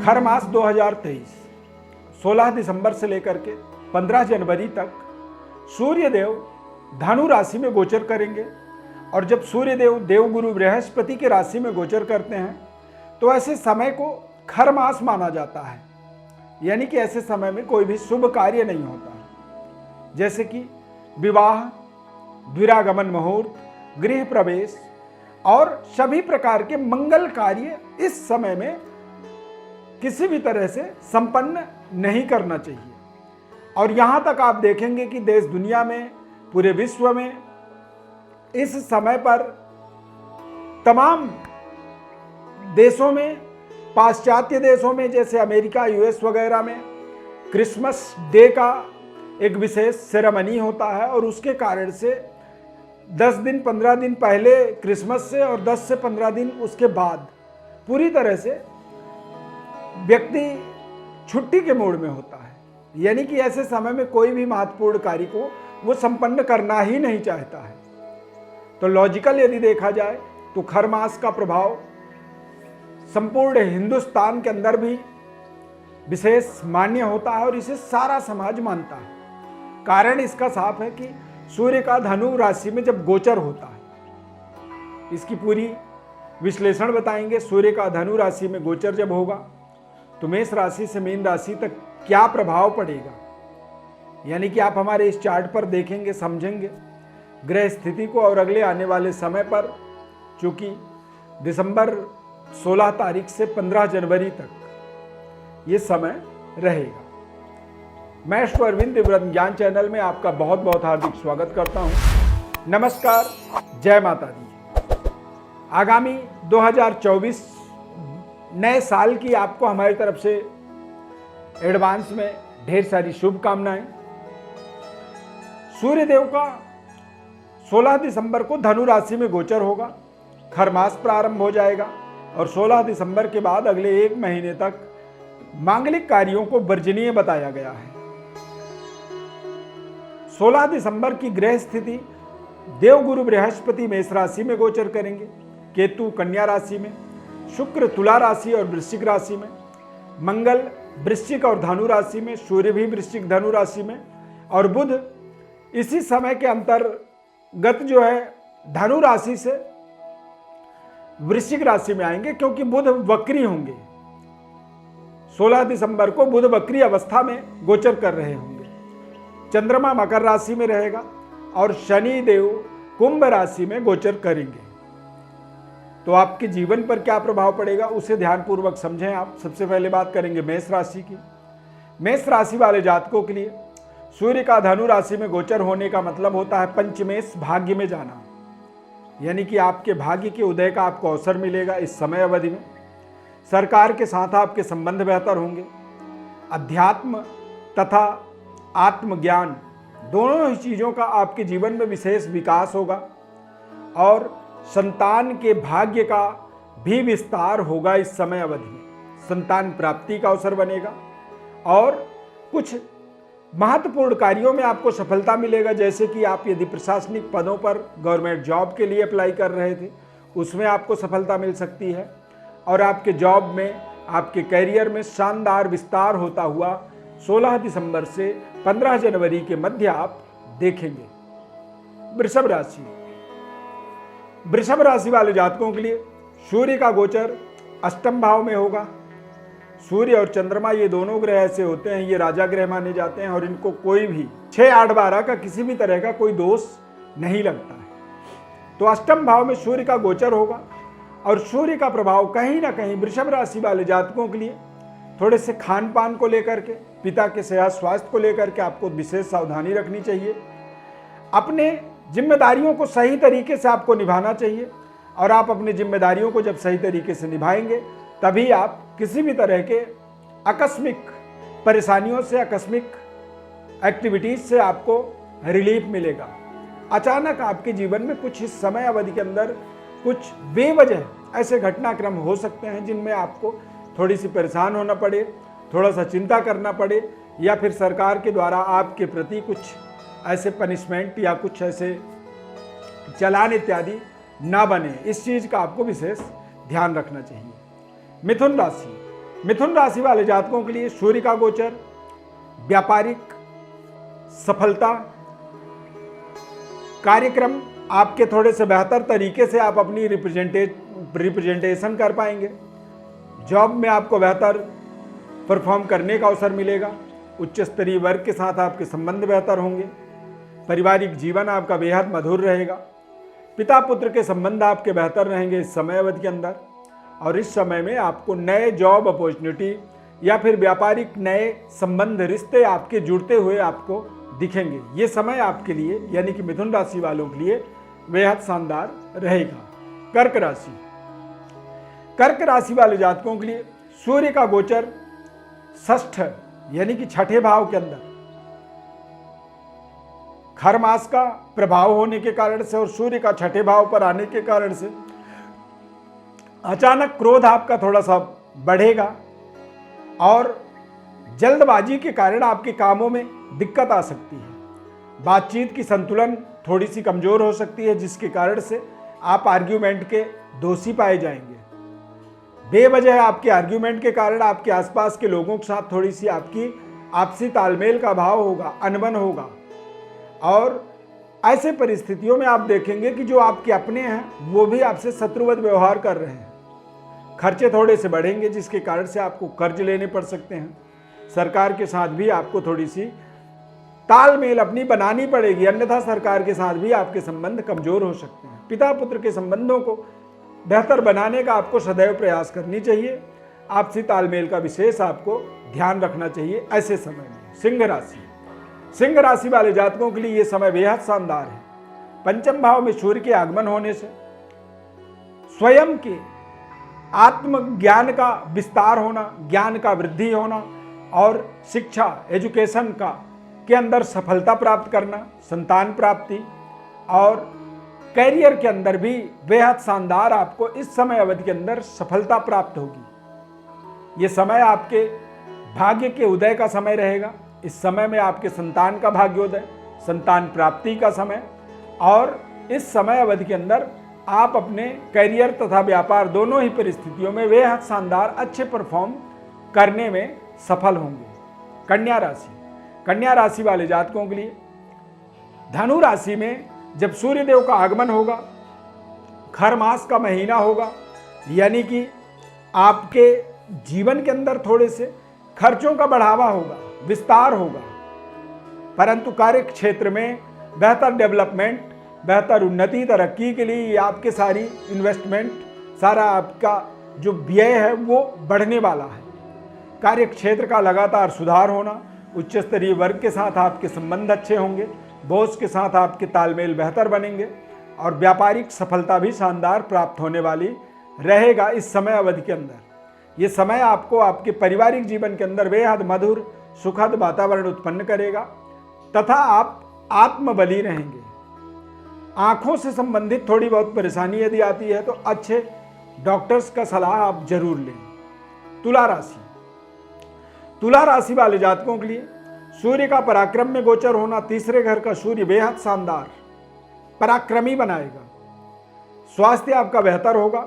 खर मास 2023 16 दिसंबर से लेकर के 15 जनवरी तक सूर्य देव धनु राशि में गोचर करेंगे। और जब सूर्य देव देवगुरु बृहस्पति की राशि में गोचर करते हैं तो ऐसे समय को खर मास माना जाता है, यानी कि ऐसे समय में कोई भी शुभ कार्य नहीं होता है, जैसे कि विवाह, द्विरागमन मुहूर्त, गृह प्रवेश और सभी प्रकार के मंगल कार्य इस समय में किसी भी तरह से संपन्न नहीं करना चाहिए। और यहां तक आप देखेंगे कि देश दुनिया में, पूरे विश्व में इस समय पर तमाम देशों में, पाश्चात्य देशों में जैसे अमेरिका, यूएस वगैरह में क्रिसमस डे का एक विशेष सेरेमनी होता है और उसके कारण से 10 दिन 15 दिन पहले क्रिसमस से और 10 से 15 दिन उसके बाद पूरी तरह से व्यक्ति छुट्टी के मूड में होता है, यानी कि ऐसे समय में कोई भी महत्वपूर्ण कार्य को वो संपन्न करना ही नहीं चाहता है। तो लॉजिकल यदि देखा जाए तो खर मास का प्रभाव संपूर्ण हिंदुस्तान के अंदर भी विशेष मान्य होता है और इसे सारा समाज मानता है। कारण इसका साफ है कि सूर्य का धनु राशि में जब गोचर होता है, इसकी पूरी विश्लेषण बताएंगे। सूर्य का धनु राशि में गोचर जब होगा तो मेष राशि से मीन राशि तक क्या प्रभाव पड़ेगा, यानी कि आप हमारे इस चार्ट पर देखेंगे, समझेंगे ग्रह स्थिति को। और अगले आने वाले समय पर चूंकि दिसंबर 16 तारीख से 15 जनवरी तक ये समय रहेगा। मैं श्री अरविंद ब्रह्म ज्ञान चैनल में आपका बहुत बहुत हार्दिक स्वागत करता हूं। नमस्कार, जय माता दी। आगामी 2024 नए साल की आपको हमारी तरफ से एडवांस में ढेर सारी शुभकामनाएं। सूर्य देव का 16 दिसंबर को धनु राशि में गोचर होगा, खर मास प्रारंभ हो जाएगा और 16 दिसंबर के बाद अगले 1 महीने तक मांगलिक कार्यों को वर्जनीय बताया गया है। 16 दिसंबर की ग्रह स्थिति देवगुरु बृहस्पति मेष राशि में गोचर करेंगे, केतु कन्या राशि में, शुक्र तुला राशि और वृश्चिक राशि में, मंगल वृश्चिक और धनु राशि में, सूर्य भी वृश्चिक धनु राशि में और बुध इसी समय के अंतर्गत जो है धनु राशि से वृश्चिक राशि में आएंगे, क्योंकि बुध वक्री होंगे। 16 दिसंबर को बुध वक्री अवस्था में गोचर कर रहे होंगे। चंद्रमा मकर राशि में रहेगा और शनि देव कुंभ राशि में गोचर करेंगे। तो आपके जीवन पर क्या प्रभाव पड़ेगा उसे ध्यानपूर्वक समझें आप। सबसे पहले बात करेंगे मेष राशि की। मेष राशि वाले जातकों के लिए सूर्य का धनु राशि में गोचर होने का मतलब होता है पंचमेश भाग्य में जाना, यानी कि आपके भाग्य के उदय का आपको अवसर मिलेगा। इस समय अवधि में सरकार के साथ आपके संबंध बेहतर होंगे। अध्यात्म तथा आत्मज्ञान दोनों ही चीज़ों का आपके जीवन में विशेष विकास होगा और संतान के भाग्य का भी विस्तार होगा। इस समय अवधि में संतान प्राप्ति का अवसर बनेगा और कुछ महत्वपूर्ण कार्यों में आपको सफलता मिलेगा, जैसे कि आप यदि प्रशासनिक पदों पर गवर्नमेंट जॉब के लिए अप्लाई कर रहे थे उसमें आपको सफलता मिल सकती है और आपके जॉब में, आपके कैरियर में शानदार विस्तार होता हुआ 16 दिसंबर से 15 जनवरी के मध्य आप देखेंगे। वृषभ राशि। वृषभ राशि वाले जातकों के लिए सूर्य का गोचर अष्टम भाव में होगा। सूर्य और चंद्रमा ये दोनों ग्रह ऐसे होते हैं, ये राजा ग्रह माने जाते हैं और इनको कोई भी 6, 8, 12 का किसी भी तरह का कोई दोष नहीं लगता है। तो अष्टम भाव में सूर्य का गोचर होगा और सूर्य का प्रभाव कहीं ना कहीं वृषभ राशि वाले जातकों के लिए थोड़े से खान पान को लेकर के, पिता के सेहत स्वास्थ्य को लेकर के आपको विशेष सावधानी रखनी चाहिए। अपने जिम्मेदारियों को सही तरीके से आपको निभाना चाहिए और आप अपनी जिम्मेदारियों को जब सही तरीके से निभाएंगे तभी आप किसी भी तरह के आकस्मिक परेशानियों से, आकस्मिक एक्टिविटीज से आपको रिलीफ मिलेगा। अचानक आपके जीवन में कुछ इस समय अवधि के अंदर कुछ बेवजह ऐसे घटनाक्रम हो सकते हैं जिनमें आपको थोड़ी सी परेशान होना पड़े, थोड़ा सा चिंता करना पड़े या फिर सरकार के द्वारा आपके प्रति कुछ ऐसे पनिशमेंट या कुछ ऐसे चालान इत्यादि ना बने। इस चीज़ का आपको विशेष ध्यान रखना चाहिए। मिथुन राशि। मिथुन राशि वाले जातकों के लिए सूर्य का गोचर व्यापारिक सफलता, कार्यक्रम आपके थोड़े से बेहतर तरीके से आप अपनी रिप्रेजेंटेशन कर पाएंगे। जॉब में आपको बेहतर परफॉर्म करने का अवसर मिलेगा। उच्च स्तरीय वर्ग के साथ आपके संबंध बेहतर होंगे। पारिवारिक जीवन आपका बेहद मधुर रहेगा। पिता पुत्र के संबंध आपके बेहतर रहेंगे इस समय अवधि के अंदर। और इस समय में आपको नए जॉब अपॉर्चुनिटी या फिर व्यापारिक नए संबंध रिश्ते आपके जुड़ते हुए आपको दिखेंगे। ये समय आपके लिए यानी कि मिथुन राशि वालों के लिए बेहद शानदार रहेगा। कर्क राशि, कर्क राशि वाले जातकों के लिए सूर्य का गोचर षष्ठ यानी कि छठे भाव के अंदर खर मास का प्रभाव होने के कारण से और सूर्य का छठे भाव पर आने के कारण से अचानक क्रोध आपका थोड़ा सा बढ़ेगा और जल्दबाजी के कारण आपके कामों में दिक्कत आ सकती है। बातचीत की संतुलन थोड़ी सी कमजोर हो सकती है, जिसके कारण से आप आर्ग्यूमेंट के दोषी पाए जाएंगे। बेवजह आपके आर्ग्यूमेंट के कारण आपके आसपास के लोगों के साथ थोड़ी सी आपकी आपसी तालमेल का भाव होगा, अनबन होगा। और ऐसे परिस्थितियों में आप देखेंगे कि जो आपके अपने हैं वो भी आपसे शत्रुवत व्यवहार कर रहे हैं। खर्चे थोड़े से बढ़ेंगे, जिसके कारण से आपको कर्ज लेने पड़ सकते हैं। सरकार के साथ भी आपको थोड़ी सी तालमेल अपनी बनानी पड़ेगी, अन्यथा सरकार के साथ भी आपके संबंध कमजोर हो सकते हैं। पिता पुत्र के संबंधों को बेहतर बनाने का आपको सदैव प्रयास करनी चाहिए। आपसी तालमेल का विशेष आपको ध्यान रखना चाहिए ऐसे समय में। सिंह राशि, सिंह राशि वाले जातकों के लिए यह समय बेहद शानदार है। पंचम भाव में सूर्य के आगमन होने से स्वयं के आत्मज्ञान का विस्तार होना, ज्ञान का वृद्धि होना और शिक्षा एजुकेशन का के अंदर सफलता प्राप्त करना, संतान प्राप्ति और कैरियर के अंदर भी बेहद शानदार आपको इस समय अवधि के अंदर सफलता प्राप्त होगी। ये समय आपके भाग्य के उदय का समय रहेगा। इस समय में आपके संतान का भाग्योदय, संतान प्राप्ति का समय और इस समय अवधि के अंदर आप अपने कैरियर तथा व्यापार दोनों ही परिस्थितियों में बेहद शानदार अच्छे परफॉर्म करने में सफल होंगे। कन्या राशि, कन्या राशि वाले जातकों के लिए धनु राशि में जब सूर्य देव का आगमन होगा, खर मास का महीना होगा, यानी कि आपके जीवन के अंदर थोड़े से खर्चों का बढ़ावा होगा, विस्तार होगा, परंतु कार्य क्षेत्र में बेहतर डेवलपमेंट, बेहतर उन्नति तरक्की के लिए आपके सारी इन्वेस्टमेंट, सारा आपका जो व्यय है वो बढ़ने वाला है। कार्य क्षेत्र का लगातार सुधार होना, उच्च स्तरीय वर्ग के साथ आपके संबंध अच्छे होंगे, बॉस के साथ आपके तालमेल बेहतर बनेंगे और व्यापारिक सफलता भी शानदार प्राप्त होने वाली रहेगा इस समय अवधि के अंदर। ये समय आपको आपके पारिवारिक जीवन के अंदर बेहद मधुर सुखद वातावरण उत्पन्न करेगा तथा आप आत्मबली रहेंगे। आंखों से संबंधित थोड़ी बहुत परेशानी यदि आती है तो अच्छे डॉक्टर्स का सलाह आप जरूर लें। तुला राशि, तुला राशि वाले जातकों के लिए सूर्य का पराक्रम में गोचर होना, तीसरे घर का सूर्य बेहद शानदार पराक्रमी बनाएगा। स्वास्थ्य आपका बेहतर होगा।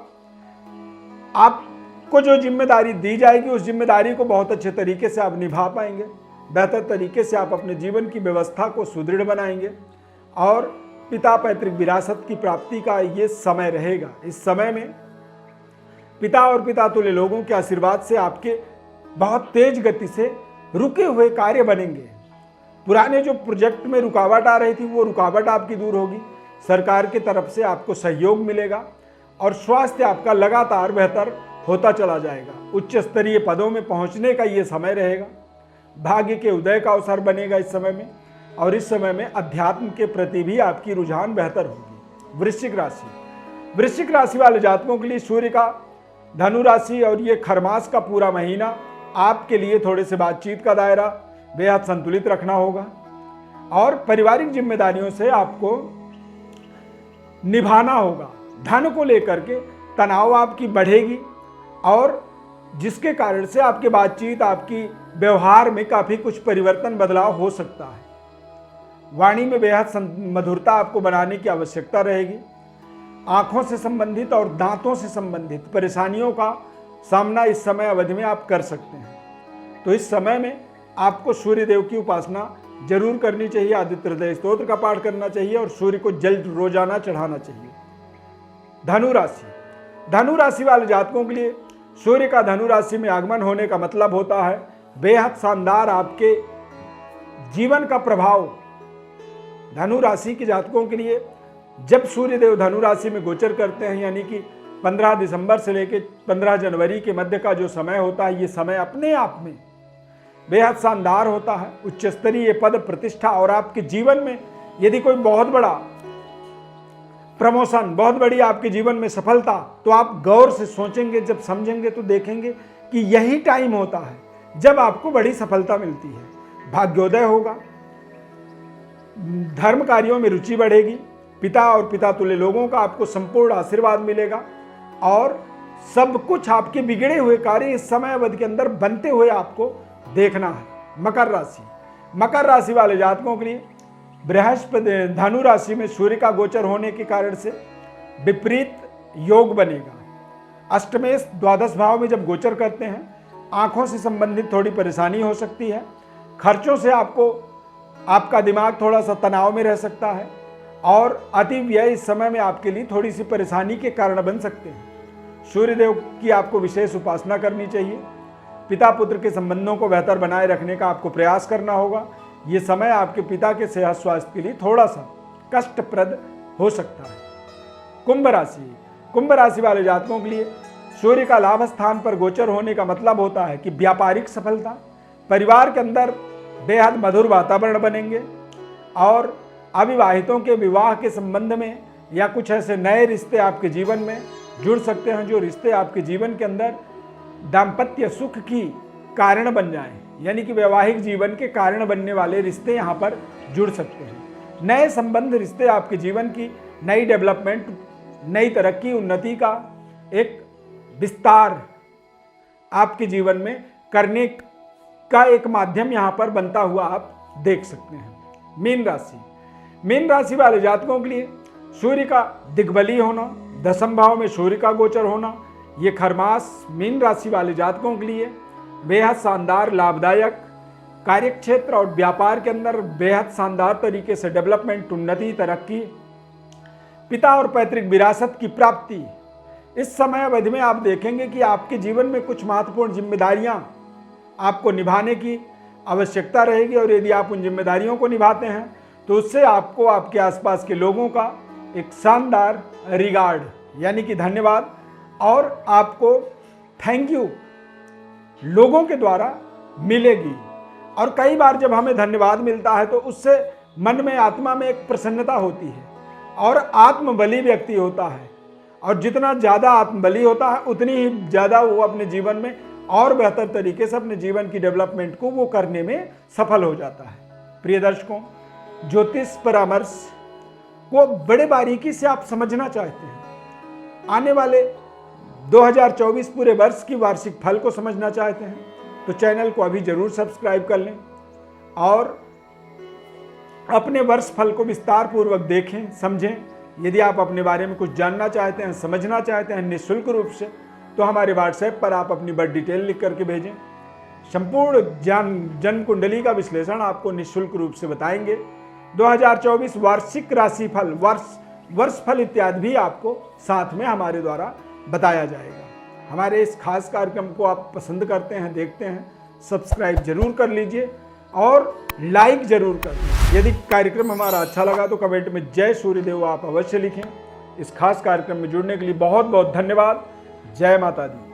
आपको जो जिम्मेदारी दी जाएगी उस जिम्मेदारी को बहुत अच्छे तरीके से आप निभा पाएंगे। बेहतर तरीके से आप अपने जीवन की व्यवस्था को सुदृढ़ बनाएंगे और पिता पैतृक विरासत की प्राप्ति का ये समय रहेगा। इस समय में पिता और पिता तुल्य लोगों के आशीर्वाद से आपके बहुत तेज गति से रुके हुए कार्य बनेंगे। पुराने जो प्रोजेक्ट में रुकावट आ रही थी वो रुकावट आपकी दूर होगी। सरकार की तरफ से आपको सहयोग मिलेगा और स्वास्थ्य आपका लगातार बेहतर होता चला जाएगा। उच्च स्तरीय पदों में पहुंचने का ये समय रहेगा। भाग्य के उदय का अवसर बनेगा इस समय में और इस समय में अध्यात्म के प्रति भी आपकी रुझान बेहतर होगी। वृश्चिक राशि, वृश्चिक राशि वाले जातकों के लिए सूर्य का धनु राशि और ये खरमास का पूरा महीना आपके लिए थोड़े से बातचीत का दायरा बेहद संतुलित रखना होगा और पारिवारिक जिम्मेदारियों से आपको निभाना होगा। धन को लेकर के तनाव आपकी बढ़ेगी और जिसके कारण से आपकी बातचीत, आपकी व्यवहार में काफी कुछ परिवर्तन बदलाव हो सकता है। वाणी में बेहद मधुरता आपको बनाने की आवश्यकता रहेगी। आंखों से संबंधित और दांतों से संबंधित परेशानियों का सामना इस समय अवधि में आप कर सकते हैं। तो इस समय में आपको सूर्य देव की उपासना जरूर करनी चाहिए, आदित्य हृदय स्तोत्र का पाठ करना चाहिए और सूर्य को जल रोजाना चढ़ाना चाहिए। धनु राशि, धनु राशि वाले जातकों के लिए सूर्य का धनु राशि में आगमन होने का मतलब होता है बेहद शानदार आपके जीवन का प्रभाव। धनु राशि के जातकों के लिए जब सूर्य देव धनु राशि में गोचर करते हैं, यानी कि 15 दिसंबर से लेकर 15 जनवरी के मध्य का जो समय होता है, ये समय अपने आप में बेहद शानदार होता है। उच्च स्तरीय पद प्रतिष्ठा और आपके जीवन में यदि कोई बहुत बड़ा प्रमोशन, बहुत बड़ी आपके जीवन में सफलता, तो आप गौर से सोचेंगे, जब समझेंगे तो देखेंगे कि यही टाइम होता है जब आपको बड़ी सफलता मिलती है। भाग्योदय होगा, धर्म कार्यों में रुचि बढ़ेगी, पिता और पिता तुल्य लोगों का आपको संपूर्ण आशीर्वाद मिलेगा और सब कुछ आपके बिगड़े हुए कार्य इस समय अवधि के अंदर बनते हुए आपको देखना है। मकर राशि, मकर राशि वाले जातकों के लिए बृहस्पति धनु राशि में सूर्य का गोचर होने के कारण से विपरीत योग बनेगा। अष्टमेश द्वादश भाव में जब गोचर करते हैं, आंखों से संबंधित थोड़ी परेशानी हो सकती है। खर्चों से आपका दिमाग थोड़ा सा तनाव में रह सकता है और अति व्यय इस समय में आपके लिए थोड़ी सी परेशानी के कारण बन सकते हैं। सूर्यदेव की आपको विशेष उपासना करनी चाहिए। पिता पुत्र के संबंधों को बेहतर बनाए रखने का आपको प्रयास करना होगा। ये समय आपके पिता के सेहत स्वास्थ्य के लिए थोड़ा सा कष्टप्रद हो सकता है। कुंभ राशि, कुंभ राशि वाले जातकों के लिए सूर्य का लाभ स्थान पर गोचर होने का मतलब होता है कि व्यापारिक सफलता, परिवार के अंदर बेहद मधुर वातावरण बनेंगे और अविवाहितों के विवाह के संबंध में या कुछ ऐसे नए रिश्ते आपके जीवन में जुड़ सकते हैं, जो रिश्ते आपके जीवन के अंदर दाम्पत्य सुख की कारण बन जाएं, यानी कि वैवाहिक जीवन के कारण बनने वाले रिश्ते यहाँ पर जुड़ सकते हैं। नए संबंध रिश्ते आपके जीवन की नई डेवलपमेंट, नई तरक्की, उन्नति का एक विस्तार आपके जीवन में करने का एक माध्यम यहाँ पर बनता हुआ आप देख सकते हैं। मीन राशि, मीन राशि वाले जातकों के लिए सूर्य का दिग्बली होना, दसम भाव में सूर्य का गोचर होना, ये खरमास मीन राशि वाले जातकों के लिए बेहद शानदार लाभदायक, कार्यक्षेत्र और व्यापार के अंदर बेहद शानदार तरीके से डेवलपमेंट, उन्नति, तरक्की, पिता और पैतृक विरासत की प्राप्ति। इस समय अवधि में आप देखेंगे कि आपके जीवन में कुछ महत्वपूर्ण जिम्मेदारियां आपको निभाने की आवश्यकता रहेगी और यदि आप उन जिम्मेदारियों को निभाते हैं तो उससे आपको आपके आसपास के लोगों का एक शानदार रिगार्ड, यानी कि धन्यवाद और आपको थैंक यू लोगों के द्वारा मिलेगी। और कई बार जब हमें धन्यवाद मिलता है तो उससे मन में, आत्मा में एक प्रसन्नता होती है और आत्मबली व्यक्ति होता है और जितना ज़्यादा आत्मबली होता है उतनी ही ज़्यादा वो अपने जीवन में और बेहतर तरीके से अपने जीवन की डेवलपमेंट को वो करने में सफल हो जाता है। प्रिय दर्शकों, ज्योतिष परामर्श को बड़े बारीकी से आप समझना चाहते हैं, आने वाले 2024 पूरे वर्ष की वार्षिक फल को समझना चाहते हैं तो चैनल को अभी जरूर सब्सक्राइब कर लें और अपने वर्ष फल को विस्तार पूर्वक देखें, समझें। यदि आप अपने बारे में कुछ जानना चाहते हैं, समझना चाहते हैं निःशुल्क रूप से, तो हमारे व्हाट्सएप पर आप अपनी बर्थ डिटेल लिख करके भेजें। संपूर्ण जन्म कुंडली का विश्लेषण आपको निःशुल्क रूप से बताएंगे। 2024 वार्षिक राशि फल, वर्ष फल इत्यादि भी आपको साथ में हमारे द्वारा बताया जाएगा। हमारे इस खास कार्यक्रम को आप पसंद करते हैं, देखते हैं, सब्सक्राइब जरूर कर लीजिए और लाइक जरूर कर दें। यदि कार्यक्रम हमारा अच्छा लगा तो कमेंट में जय सूर्यदेव आप अवश्य लिखें। इस खास कार्यक्रम में जुड़ने के लिए बहुत बहुत धन्यवाद। जय माता दी।